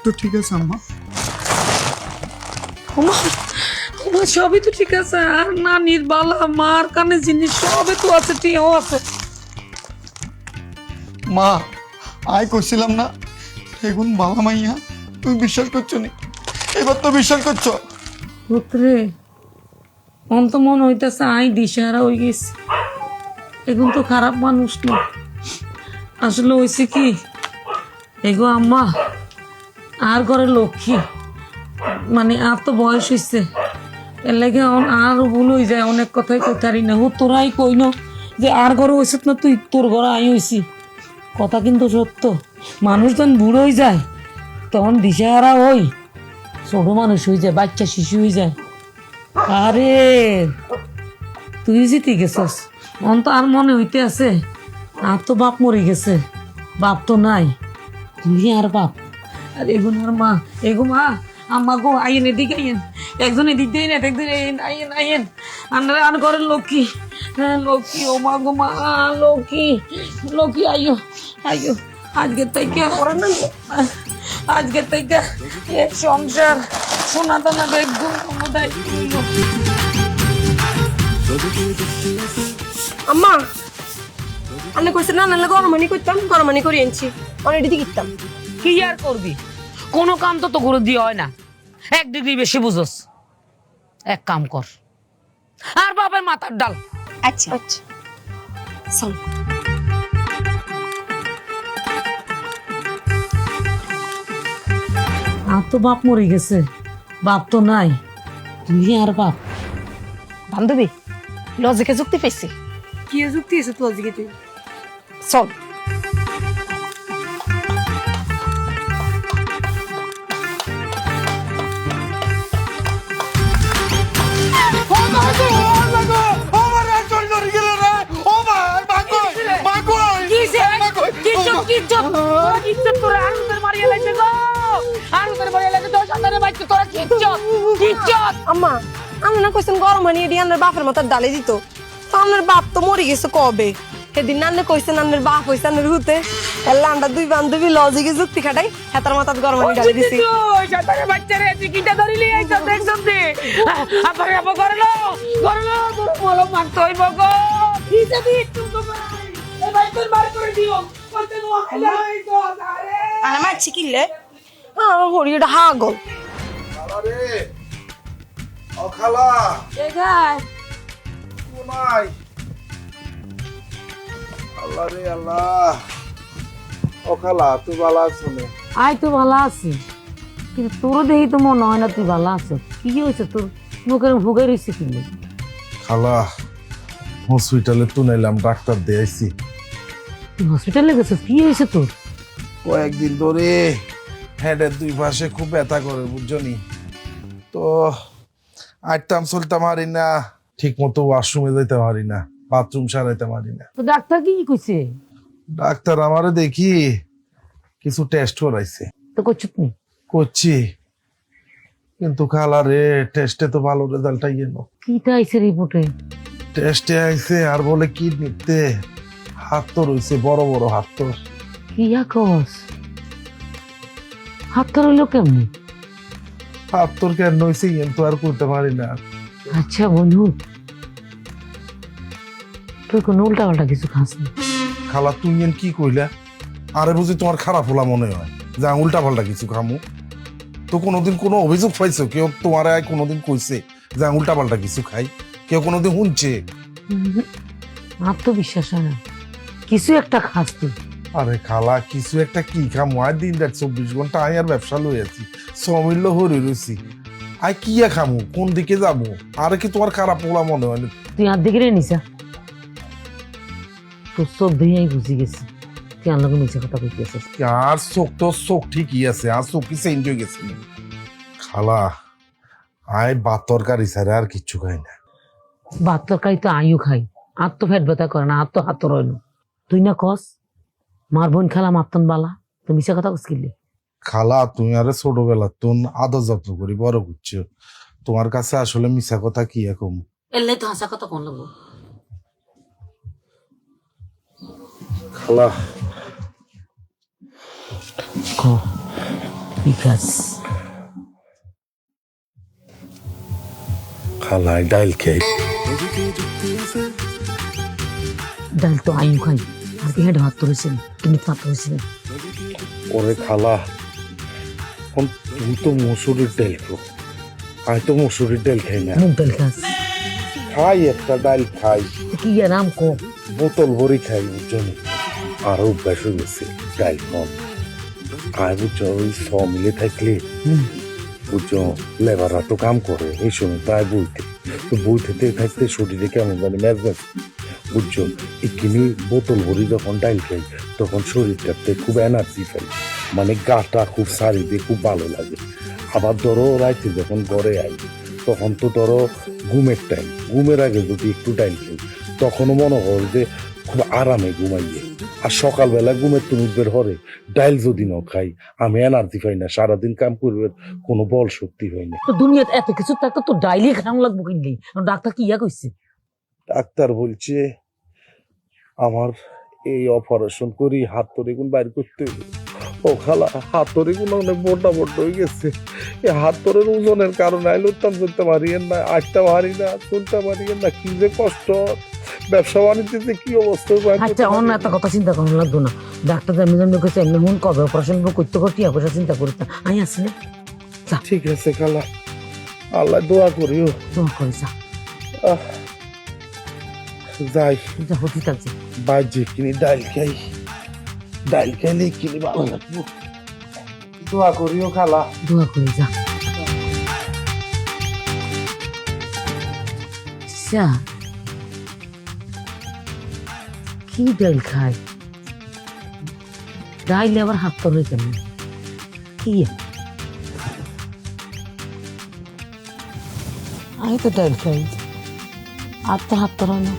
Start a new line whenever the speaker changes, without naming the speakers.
তো ঠিক আছে আম্মা?
সবই তো ঠিক আছে। আর নানির বালা মার কানে জিনিস সবই তো আছে, টিও আছে।
মা আয় করছিলাম না এগুন বালা মাইয়া, তুমি বিশ্বাস করছো নি? এবার তো বিশ্বাস করছো?
পুত্রে মন তো মন হইতেছে আই দিশাহারা হয়ে গেছি। এখন তো খারাপ মানুষ না, আসলে হয়েছে কি এগো আম্মা আর ঘরের লক্ষ্মী, মানে আর তো বয়স হয়েছে, এর লাগে আর ভুল হয়ে যায়, অনেক কথাই কইতারি না। ও তোরাই কইন যে আর ঘরে হয়েছে না, তুই তোর ঘরে আই হয়েছি। কথা কিন্তু সত্য, মানুষ যখন বুড়ো হয়ে যায় তখন দিশাহারা হই, ছোট মানুষ হয়ে যায়, বাচ্চা শিশু হয়ে যায়। আরে তুই জিতে গেছস, মন তো আর মনে হইতে আছে আর তো বাপ মরে গেছে, বাপ তো নাই, তুই আর বাপ। আর এগুন আর মা, এগো মা আম্মা গো আইন এদিকে আইন, একজন এদিক দিয়ে না একদিন আইন আইন, আমরা আর ঘরের লক্ষ্মী, হ্যাঁ লক্ষ্মী, ও মা গো মা লক্ষ্মী, লক্ষ্মী আইও আইও। আজকের থেকে আজকের থেকে এক সংসার সোনা দানা বেগুন সমুদায়।
আম্মা আমি কইছে না নাহলে গরমানি করতাম, গরমানি করে আনছি অলরেডি কিনতাম।
কি আর করবি, কোনো কাম তো করে দিয়ে হয় না, 1 ডিগ্রি বেশি বুঝোস। এক কাম কর আর বাবার মাথার ডাল।
আচ্ছা আচ্ছা চল।
আর তো বাপ মরে গেছে, বাপ তো নাই, তুই আর বাপ।
বান্ধবী লজিকে যুক্তি পেয়েছি।
কি যুক্তি আছে তো আজকে তুই?
চল। আম্মা আমি না কইছেন গরমানি এডি আনার বাপের মাথার ডালে দিত, তো আমার বাপ তো মরে গেছে কবে। সেদিন নান্নে কইছেন আন্নের বাপ হইছে আন্নের হুতে, এল্লা আমরা দুই বান্ধবী লজিকে যুক্তি খাটাই হেতার মাথার গরমানি ডালে দিছি। আর মারছি কিনলে হরিটা হাগল।
খালা আল্লাহ রে আল্লাহ, ও খালা তুই ভালো আছো?
আই তো ভালো আছি, কিন্তু তোর দেখি তো মনে হয় না তুই ভালো আছো। কি হয়েছে তোর, মুখের ভোগে রয়েছে কিনলে?
খালা হসপিটালে তো নাইলাম, ডাক্তার দিয়েছি।
তুই হসপিটালে গেছিস, কি হয়েছে তোর?
কয়েকদিন ধরে হেডের 2 পাশে খুব ব্যথা করে বুঝছনি তো, আটতাম চলতে পারি না, ঠিক মতো ওয়াশরুমে যেতে পারি না, বাথরুম সারাইতে পারি না।
তো ডাক্তার কি কইছে?
ডাক্তার আমারে দেখি কিছু টেস্ট করাইছে।
তো করছিস নি?
করছি, কিন্তু খালা রে টেস্টে তো ভালো রেজাল্ট আইলো।
কিটা আইছে রিপোর্টে?
টেস্টে আইছে আর বলে কিডনিতে হাত তো রয়েছে, বড় বড় হাত তো।
কি কস, হাত তো রইলো কেমনি?
হাত তোর কেন হয়েছে কিন্তু আর করতে পারি না।
আচ্ছা বন্ধু, তুই কোনো উল্টা পাল্টা কিছু খাস না?
খালা তুই কি কইলা? আরে বুঝি তোমার খারাপ হলা মনে হয় যে উল্টা পাল্টা কিছু খামু? তো কোনোদিন কোনো অভিযোগ পাইছো কেউ তোমার কোনোদিন কইছে যে উল্টা পাল্টা কিছু খাই? কেউ কোনোদিন শুনছে?
আত্মবিশ্বাস হয় না, কিছু একটা খাস তুই।
আরে খালা কিছু একটা কি খামু? আর দিন রাত 24 ঘন্টা আই আর ব্যবসা লই আছি, সমিল্য হরি রয়েছি, আই কি খামু, কোন দিকে যাবো? আরে কি তোমার খারাপ হলা মনে হয়?
তুই আর দিকে রে নিসা, তোর চোখ দিয়ে বুঝি গেছি তুই আর লোক মিছে কথা কইতেছিস।
আর চোখ তো চোখ ঠিকই আছে, আর চোখ কি চেঞ্জ হয়ে গেছে খালা? আয় ভাত তরকারি ছাড়া আর কিচ্ছু খাই না।
ভাত তরকারি তো আইও খাই, আর তো ফেট ব্যথা করে না, আর তো হাত রইল। তুই না কস মার বোন খেলা মাতন বালা, তো মিছে কথা কস কিনলে?
খালা তুমি আরে ছোটবেলা তুমি আদর যত্ন করি বড় করছো, তোমার কাছে আসলে মিছা কথা কি এখন?
এলে তো হাসা কথা কোন লাগবো?
খালা
বিকাশ
খালায় ডাইল খেয়ে
ডাল তো আইন খাই আর কি হেঁটে হাত তুলেছেন তুমি হাত তুলেছেন
ওরে খালা এখন তুমি তো মসুরির ডাইল খো আমি তো মসুরির ডাইল খাই না
মুখ ডাল খাস
খাই একটা ডাইল খাই
কি আর নাম কো
বোতল ভরি খাই বুঝছো আরো অভ্যাস হয়ে গেছে ডাইল কম আর বুঝছো ওই ছ মিলে থাকলে বুঝছো লেবাররা তো কাম করে এই সময় প্রায় বইতে তো বই থেকে থাকতে শরীরে কেমন জানি ম্যাচ বুঝছো এখানে বোতল ভরি যখন ডাইল খাই তখন শরীরটাতে খুব এনার্জি পাই মানে গাটা খুব সারিতে খুব ভালো লাগে আবার ধরো রাইতে যখন ঘরে আই তখন তো ধরো ঘুমের টাইম ঘুমের আগে যদি একটু ডাইল খাই তখনও মনে হয় যে খুব আরামে ঘুমাইয়ে আর সকালবেলা ঘুমের তুমি বের হরে ডাইল যদি না খাই আমি এনার্জি পাই না সারাদিন কাম করবে কোনো বল শক্তি হয় না
তো দুনিয়াতে এত কিছু থাকতো তো ডাইলি খাওয়া লাগবো কিনলি ডাক্তার কি ইয়া কইছে
ডাক্তার বলছে আমার এই অপারেশন করি হাত তোর এগুন বাইর করতে হবে ও খালা হাত তোর এগুন অনেক মোটা মোটা হয়ে গেছে এই হাত তোরের ওজনের কারণে আইলে উত্তাম করতে পারিয়েন না আটটা পারি না চলতে পারিয়েন না কি যে কষ্ট ব্যবসা বাণিজ্যতে কি অবস্থা
আচ্ছা অন্য একটা কথা চিন্তা করানো লাগতো না ডাক্তার এমনি জন্য কইছে এমনি মন কবে অপারেশন করতে করতে পয়সা চিন্তা করতে আমি আসি না
ঠিক আছে খালা আল্লাহ দোয়া করিও
দোয়া করে যা
যাই
যা হতে থাকছে
বাজে কিনি ডাইল খাইলে কিনি ভালো লাগবো দোয়া করিও খালা
দোয়া করে যা আচ্ছা কি ডাইল খায় ডাইলে আবার হাত তোর হয়ে কেন কি আমি তো ডাইল খাই আর তো হাত তোর হয় না